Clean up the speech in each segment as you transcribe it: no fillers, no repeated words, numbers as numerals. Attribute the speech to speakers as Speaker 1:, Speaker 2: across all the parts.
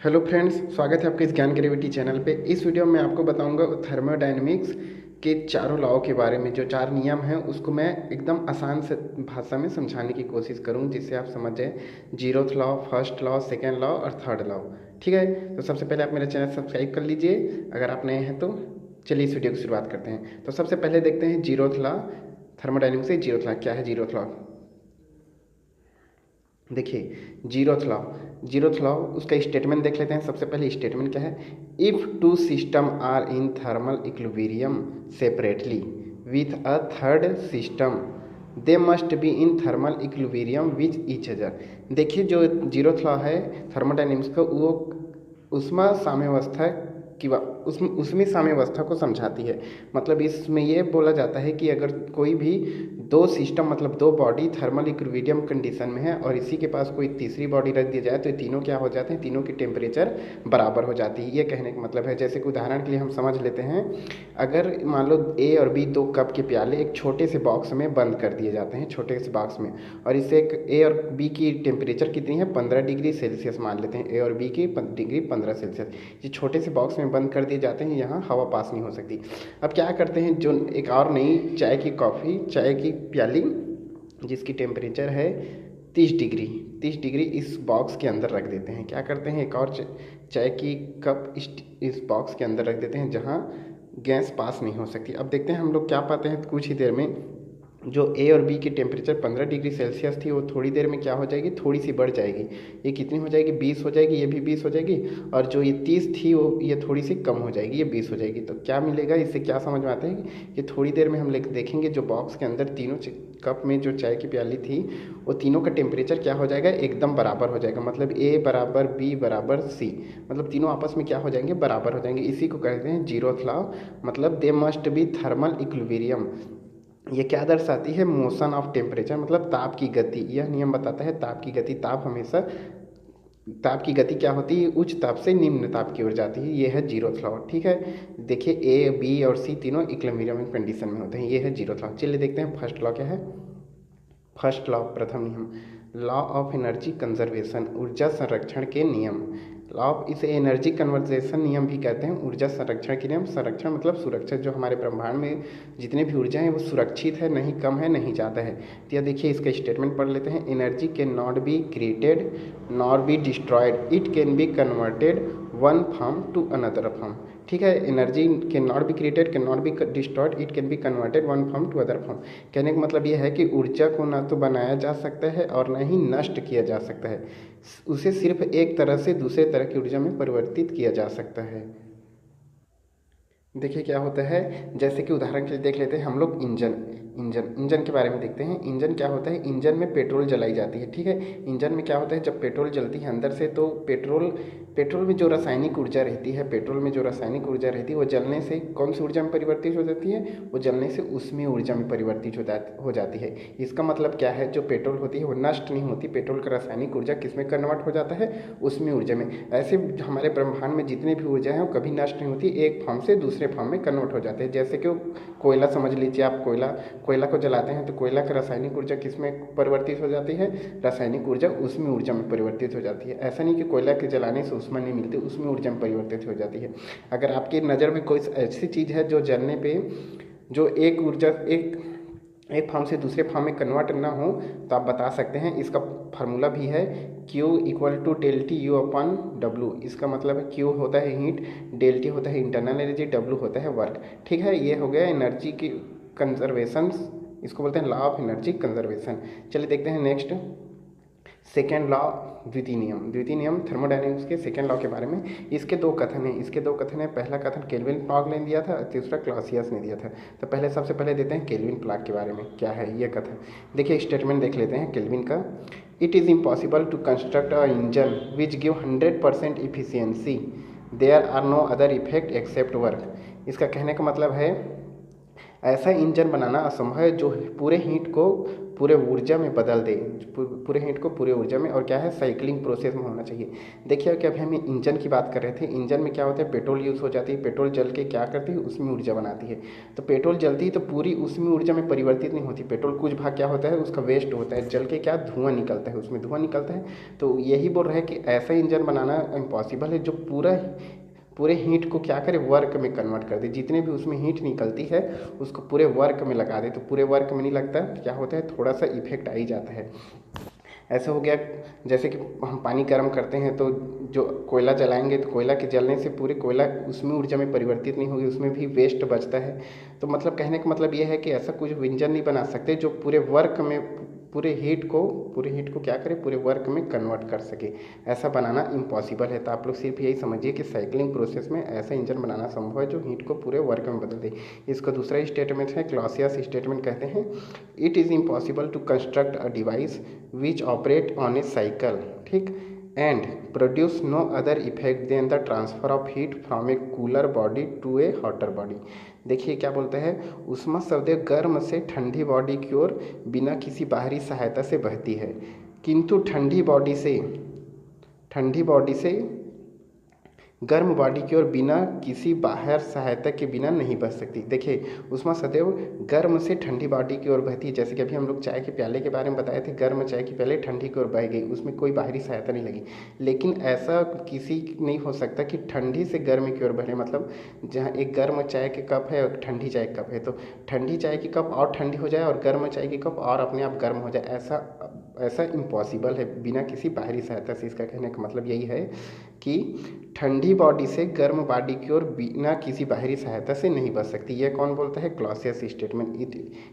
Speaker 1: Hello friends, स्वागत है आपके इस ज्ञान ग्रेविटी चैनल पे। इस वीडियो में आपको बताऊंगा थर्मोडायनेमिक्स के चारों लॉ के बारे में। जो चार नियम हैं उसको मैं एकदम आसान से भाषा में समझाने की कोशिश करूँ जिससे आप समझ जाएं। Zeroth law, first law, second law और थर्ड लॉ। ठीक है, तो सबसे पहले आप मेरा चैनल सब्सक्राइब कर लीजिए अगर आप नए हैं तो। चलिए इस वीडियो की शुरुआत करते हैं। तो सबसे पहले देखते हैं जीरोथ लॉ। थर्मोडायनेमिक्स से जीरोथ लॉ क्या है। जीरोथ लॉ देखिए, जीरोथ लॉ उसका स्टेटमेंट देख लेते हैं। सबसे पहले स्टेटमेंट क्या है। If two system are in thermal equilibrium separately with a third system they must be in thermal equilibrium with each other. देखिए, जो जीरोथ लॉ है थर्मोडायनेमिक्स का, वो उष्मा साम्यावस्था की उसमें साम्यावस्था को समझाती है। मतलब इसमें ये बोला जाता है कि अगर कोई भी दो सिस्टम मतलब दो बॉडी थर्मल इक्विलिब्रियम कंडीशन में है और इसी के पास कोई तीसरी बॉडी रख दी जाए तो ये तीनों क्या हो जाते हैं, तीनों की टेम्परेचर बराबर हो जाती है। ये कहने का मतलब है, जैसे कि उदाहरण के लिए हम समझ लेते हैं। अगर मान लो ए और बी दो कप के प्याले एक छोटे से बॉक्स में बंद कर दिए जाते हैं, छोटे से बॉक्स में, और इससे एक ए और बी की टेम्परेचर कितनी है, 15 डिग्री सेल्सियस मान लेते हैं। ए और बी की डिग्री 15 सेल्सियस। ये छोटे से बॉक्स में बंद कर दिए जाते हैं, यहाँ हवा पास नहीं हो सकती। अब क्या करते हैं, जो एक और नई चाय की प्याली जिसकी टेम्परेचर है 30 डिग्री इस बॉक्स के अंदर रख देते हैं। क्या करते हैं, एक और चाय की कप इस बॉक्स के अंदर रख देते हैं जहाँ गैस पास नहीं हो सकती। अब देखते हैं हम लोग क्या पाते हैं। कुछ ही देर में जो ए और बी की टेम्परेचर 15 डिग्री सेल्सियस थी वो थोड़ी देर में क्या हो जाएगी, थोड़ी सी बढ़ जाएगी। ये कितनी हो जाएगी, 20 हो जाएगी। ये भी 20 हो जाएगी। और जो ये 30 थी वो ये थोड़ी सी कम हो जाएगी, ये 20 हो जाएगी। तो क्या मिलेगा, इससे क्या समझ में आता है कि थोड़ी देर में हम देखेंगे जो बॉक्स के अंदर तीनों कप में जो चाय की प्याली थी वो तीनों का टेम्परेचर क्या हो जाएगा, एकदम बराबर हो जाएगा। मतलब ए बराबर बी बराबर सी, मतलब तीनों आपस में क्या हो जाएंगे, बराबर हो जाएंगे। इसी को कहते हैं जीरोथ लॉ। मतलब दे मस्ट बी थर्मल इक्विलिब्रियम। ये क्या दर्शाती है, मोशन ऑफ टेम्परेचर, मतलब ताप की गति। यह नियम बताता है ताप की गति। ताप की गति क्या होती है, उच्च ताप से निम्न ताप की ओर जाती है। ये है जीरोथ लॉ। ठीक है, देखिए ए बी और सी तीनों इक्विलिब्रियम कंडीशन में होते हैं। ये है जीरोथ लॉ। चलिए देखते हैं फर्स्ट लॉ क्या है। फर्स्ट लॉ, प्रथम नियम, लॉ ऑफ एनर्जी कंजर्वेशन, ऊर्जा संरक्षण के नियम। लॉ ऑफ, इसे एनर्जी कन्वर्जेशन नियम भी कहते हैं। ऊर्जा संरक्षण के नियम। संरक्षण मतलब सुरक्षित। जो हमारे ब्रह्मांड में जितने भी ऊर्जा हैं वो सुरक्षित है, नहीं कम है नहीं ज़्यादा है। तो यह देखिए, इसका स्टेटमेंट पढ़ लेते हैं। Energy can not be created nor be destroyed, it can be converted one form to another form. ठीक है, energy can not be created, can not be destroyed, it can be converted one form to other form. कहने का मतलब यह है कि ऊर्जा को ना तो बनाया जा सकता है और ना ही नष्ट किया जा सकता है। उसे सिर्फ एक तरह से दूसरे तरह की ऊर्जा में परिवर्तित किया जा सकता है। देखिए क्या होता है, जैसे कि उदाहरण के लिए देख लेते हैं हम लोग इंजन के बारे में देखते हैं। इंजन क्या होता है, इंजन में पेट्रोल जलाई जाती है। ठीक है, इंजन में क्या होता है, जब पेट्रोल जलती है अंदर से तो पेट्रोल में जो रासायनिक ऊर्जा रहती है, वो जलने से कौन सी ऊर्जा में परिवर्तित हो जाती है, वो जलने से उसमें ऊर्जा में परिवर्तित हो जाती है। इसका मतलब क्या है, जो पेट्रोल होती है वो नष्ट नहीं होती। पेट्रोल का रासायनिक ऊर्जा किस में कन्वर्ट हो जाता है, उसमें ऊर्जा में। ऐसे हमारे ब्रह्मांड में जितने भी ऊर्जा हैं वो कभी नष्ट नहीं होती, एक फॉर्म से दूसरे फॉर्म में कन्वर्ट हो जाते हैं। जैसे कि कोयला समझ लीजिए आप, कोयला को जलाते हैं तो कोयला का रासायनिक ऊर्जा किस में परिवर्तित हो जाती है, रासायनिक ऊर्जा उसमें ऊर्जा में परिवर्तित हो जाती है। ऐसा नहीं कि कोयला के जलाने से उसमें नहीं मिलती, उसमें ऊर्जा में परिवर्तित हो जाती है। अगर आपकी नज़र में कोई ऐसी चीज़ है जो जलने पे जो एक फॉर्म से दूसरे फॉर्म में कन्वर्ट ना हो तो आप बता सकते हैं। इसका फार्मूला भी है Q equal to del T U upon W. इसका मतलब है Q होता है हीट, डेल टी होता है इंटरनल एनर्जी, W होता है वर्क। ठीक है, ये हो गया एनर्जी की कंजर्वेशन, इसको बोलते हैं लॉ ऑफ एनर्जी कंजर्वेशन। चलिए देखते हैं नेक्स्ट सेकेंड लॉ, द्वितीय नियम थर्मोडायनेमिक्स के सेकेंड लॉ के बारे में। इसके दो कथन हैं। पहला कथन केल्विन प्लॉक ने दिया था, दूसरा क्लासियस ने दिया था। तो सबसे पहले देते हैं केल्विन प्लॉक के बारे में क्या है ये कथन। देखिए स्टेटमेंट देख लेते हैं केल्विन का। It is impossible to construct a engine which give 100% efficiency, there are no other effect except work. इसका कहने का मतलब है ऐसा इंजन बनाना असंभव है जो पूरे हीट को पूरे ऊर्जा में बदल दे, पूरे हीट को पूरे ऊर्जा में, और क्या है, साइक्लिंग प्रोसेस में होना चाहिए। देखिए कि अभी हम इंजन की बात कर रहे थे, इंजन में क्या होता है, पेट्रोल यूज़ हो जाती है, पेट्रोल जल के क्या करती है, उसमें ऊर्जा बनाती है। तो पेट्रोल जलती है तो पूरी उसमें ऊर्जा में परिवर्तित नहीं होती, पेट्रोल कुछ भाग क्या होता है उसका वेस्ट होता है, जल के क्या धुआं निकलता है, उसमें धुआं निकलता है। तो यही बोल रहे हैं कि ऐसा इंजन बनाना इम्पॉसिबल है जो पूरे हीट को क्या करे, वर्क में कन्वर्ट कर दे, जितने भी उसमें हीट निकलती है उसको पूरे वर्क में लगा दे। तो पूरे वर्क में नहीं लगता, क्या होता है, थोड़ा सा इफेक्ट आ ही जाता है। ऐसा हो गया जैसे कि हम पानी गर्म करते हैं तो जो कोयला जलाएंगे तो कोयला के जलने से पूरे कोयला उसमें ऊर्जा में परिवर्तित नहीं होगी, उसमें भी वेस्ट बचता है। तो मतलब कहने का मतलब ये है कि ऐसा कुछ व्यंजन नहीं बना सकते जो पूरे वर्क में पूरे हीट को क्या करे, पूरे वर्क में कन्वर्ट कर सके। ऐसा बनाना इम्पॉसिबल है। तो आप लोग सिर्फ यही समझिए कि साइक्लिंग प्रोसेस में ऐसा इंजन बनाना संभव है जो हीट को पूरे वर्क में बदल दे। इसका दूसरा स्टेटमेंट है, क्लॉसियस स्टेटमेंट कहते हैं, it is impossible to construct a device which operate on a cycle, ठीक, and produce no other effect than the transfer of heat from a cooler body to a hotter body. देखिए क्या बोलते हैं, ऊष्मा शब्द गर्म से ठंडी बॉडी की ओर बिना किसी बाहरी सहायता से बहती है, किंतु ठंडी बॉडी से गर्म बॉडी की ओर बिना किसी बाहर सहायता के बिना नहीं बह सकती। देखिए ऊष्मा सदैव गर्म से ठंडी बॉडी की ओर बहती है, जैसे कि अभी हम लोग चाय के प्याले के बारे में बताए थे, गर्म चाय की प्याले ठंडी की ओर बह गई, उसमें कोई बाहरी सहायता नहीं लगी। लेकिन ऐसा किसी नहीं हो सकता कि ठंडी से गर्म की ओर बहे, मतलब जहाँ एक गर्म चाय के कप है और ठंडी चाय का कप है, तो ठंडी चाय की कप और ठंडी हो जाए और गर्म चाय की कप और अपने आप गर्म हो जाए, ऐसा इम्पॉसिबल है बिना किसी बाहरी सहायता से। इसका कहने का मतलब यही है कि ठंडी बॉडी से गर्म बॉडी की ओर बिना किसी बाहरी सहायता से नहीं बच सकती। यह कौन बोलता है, Clausius statement,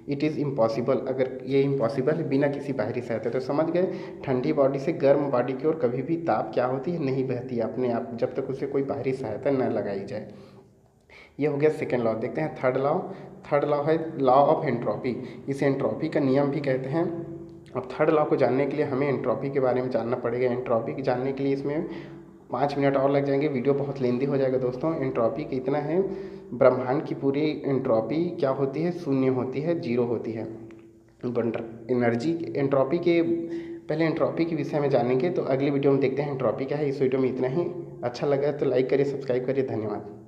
Speaker 1: it is impossible. अगर ये इम्पॉसिबल है बिना किसी बाहरी सहायता, तो समझ गए, ठंडी बॉडी से गर्म बॉडी की ओर कभी भी ताप क्या होती है, नहीं बहती अपने आप, जब तक उसे कोई बाहरी सहायता न लगाई जाए। ये हो गया सेकेंड लॉ। देखते हैं थर्ड लॉ है लॉ ऑफ एंट्रोपी। इसे एंट्रोपी का नियम भी कहते हैं। अब थर्ड लॉ को जानने के लिए हमें एंट्रोपी के बारे में जानना पड़ेगा। एंट्रोपी जानने के लिए इसमें 5 मिनट और लग जाएंगे, वीडियो बहुत लेंदी हो जाएगा दोस्तों। एंट्रोपी का इतना है, ब्रह्मांड की पूरी एंट्रोपी क्या होती है, शून्य होती है, जीरो होती है। एनर्जी एंट्रोपी के पहले एंट्रोपी के विषय में जानेंगे, तो अगली वीडियो में देखते हैं एंट्रोपी क्या है। इस वीडियो में इतना ही। अच्छा लगा तो लाइक करिए, सब्सक्राइब करिए, धन्यवाद।